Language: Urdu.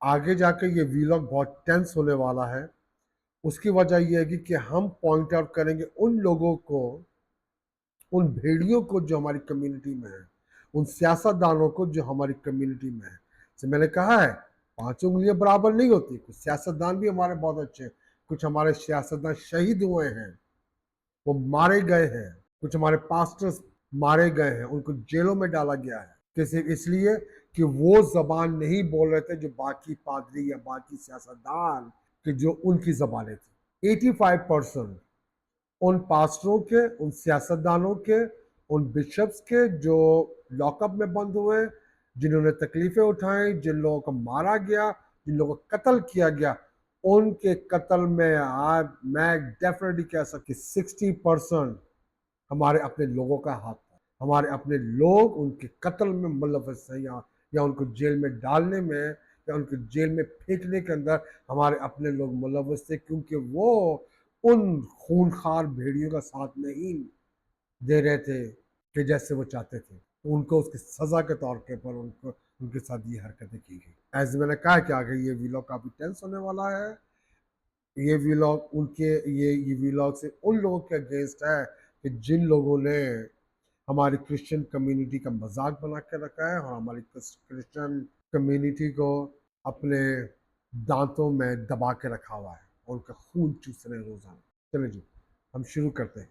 آگے جا کے یہ ویلاگ بہت ٹینس ہونے والا ہے. اس کی وجہ یہ ہے کہ ہم پوائنٹ آؤٹ کریں گے ان لوگوں کو، ان بھیڑیوں کو جو ہماری کمیونٹی میں ہیں، ان سیاست دانوں کو جو ہماری کمیونٹی میں ہیں. جیسے میں نے کہا ہے 5 انگلیاں برابر نہیں ہوتی. کچھ سیاست دان بھی ہمارے بہت اچھے ہیں، کچھ ہمارے سیاست دان شہید ہوئے ہیں، وہ مارے گئے ہیں. کچھ ہمارے پاسٹرز مارے گئے ہیں، ان کو جیلوں میں ڈالا گیا ہے کہ صرف اس لیے کہ وہ زبان نہیں بول رہے تھے جو باقی پادری یا باقی سیاستدان کہ جو ان کی زبانیں تھیں. 85% ان پاسٹروں کے، ان سیاستدانوں کے، ان بشپس کے جو لاک اپ میں بند ہوئے، جنہوں نے تکلیفیں اٹھائیں، جن لوگوں کو مارا گیا، جن لوگوں کو قتل کیا گیا، ان کے قتل میں میں ڈیفینیٹلی کہہ سکتا کہ 60% ہمارے اپنے لوگوں کا ہاتھ تھا. ہمارے اپنے لوگ ان کے قتل میں ملوث ہیں، یا ان کو جیل میں ڈالنے میں، یا ان کو جیل میں پھینکنے کے اندر ہمارے اپنے لوگ ملوث تھے، کیونکہ وہ ان خونخوار بھیڑیوں کا ساتھ نہیں دے رہے تھے کہ جیسے وہ چاہتے تھے. ان کو اس کی سزا کے طور پر ان کے ساتھ یہ حرکتیں کی گئی. ایسے میں نے کہا کہ آگے یہ ویلاگ کافی ٹینس ہونے والا ہے. یہ ویلاگ یہ ویلاگ سے ان لوگوں کے اگینسٹ ہے کہ جن لوگوں نے ہماری کرسچن کمیونٹی کا مذاق بنا کے رکھا ہے، اور ہماری کرسچن کمیونٹی کو اپنے دانتوں میں دبا کے رکھا ہوا ہے، اور ان کا خون چوس رہے ہیں روزانہ. چلیں جی، ہم شروع کرتے ہیں.